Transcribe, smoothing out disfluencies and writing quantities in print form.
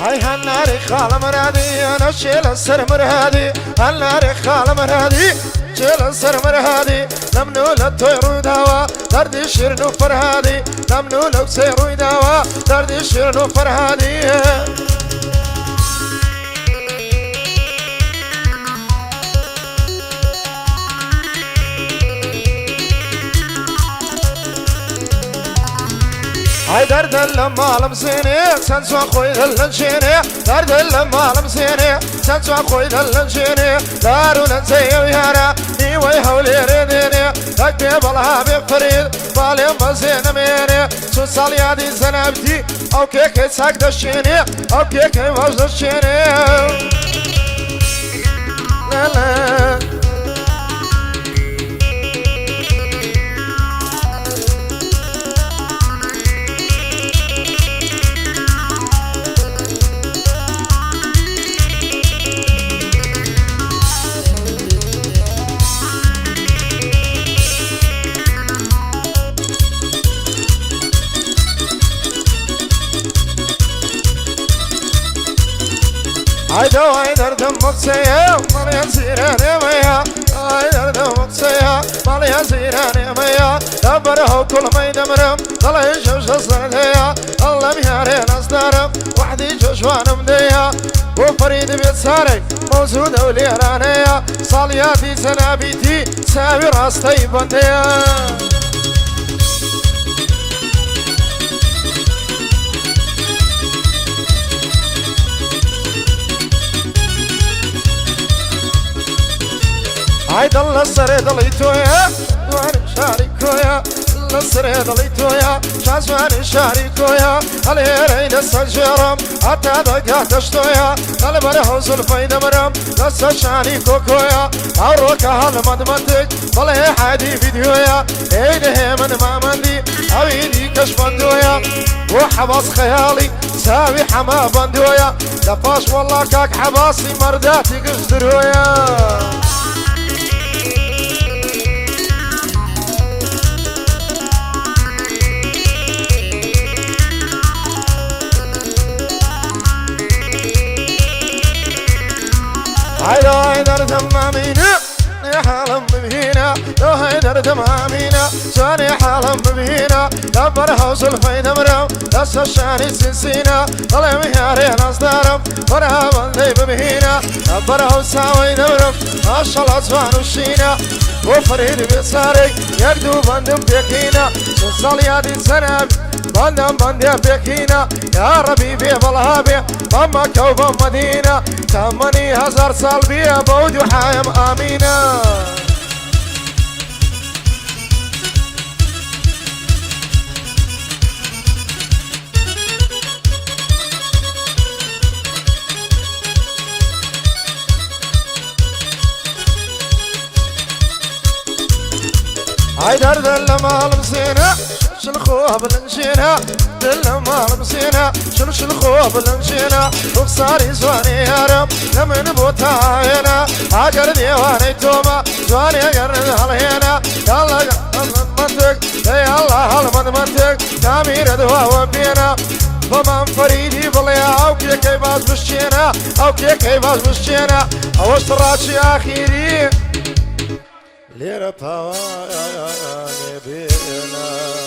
هاي هالنار خال مرادي انا شيل السر مرادي هالنار خال مرادي شيل السر مرادي نمنو للطير دوا دردي شيرنو فرهادي نمنو لو سيرو دوا دردي شيرنو فرهادي هاي درد لما لمسيني سنسوا خوي دلنشيني درد لما لمسيني سنسوا خوي دلنشيني دارو ننسي ويانا نيوي هولي ريديني تكبي بالها بفريد بالي مزين ميني سو صاليادي زنابتي او كيكي ساك دشيني او كيكي واج دشيني لا لا هاي دردم مقصية مالي سيراني ميا هاي دردم مقصية مالي سيراني ميا دبره كل ما يدمرم طلع يشوش الصندية الله ميارين أصدارم وحدي جوشوان مدية وفريد بيتساري موزودة وليرانية صالياتي سنابيتي ساوي راستي بندية هاي دل السري دليتويا دواني شاركويا دل السري دليتويا شاسواني شاركويا هالهيرين السجرم حتى دقا تشتويا البره زلفي دمرم دس شاني كوكويا عروكا هالمدمتك بلي حادي فيديويا ايده من مامندي اويدي كشفندويا وحباس خيالي ساوي حما بندويا دفاش والله كاك حباسي مرداتي قصدرويا هاي دردم مامينا يا حالم بمهينا هاي دردم مامينا ساني حالم بمهينا دبرها وصلفي دمرم دس الشاني سنسينا طلع مهيارين أصدارم ورها بندي بمهينا دبرها وساوي دمرم أشال أصفان وشينا وفريد بيصارك يقدو بندم بيكينا صاليادي سناب بندم بندم بيكينا يا ربي بيه بالهابي بما كوبا مدينة 8000 صال بيه بود وحايم آمينة هاي درد لما لمسينا شلخوها بالنشينا لما لمسينا شلخوها بالنشينا وبصاري زواني يا رب لمن بوتها هنا عجر ديواني توما زواني قرن هالهينا يلا المنطق يا الله المنطق تعمير دوا وبينا فمن فريدي بليا او كيكي باز بشينا او كيكي باز بشينا او اشتراكي اخيري ليرة باواني بينا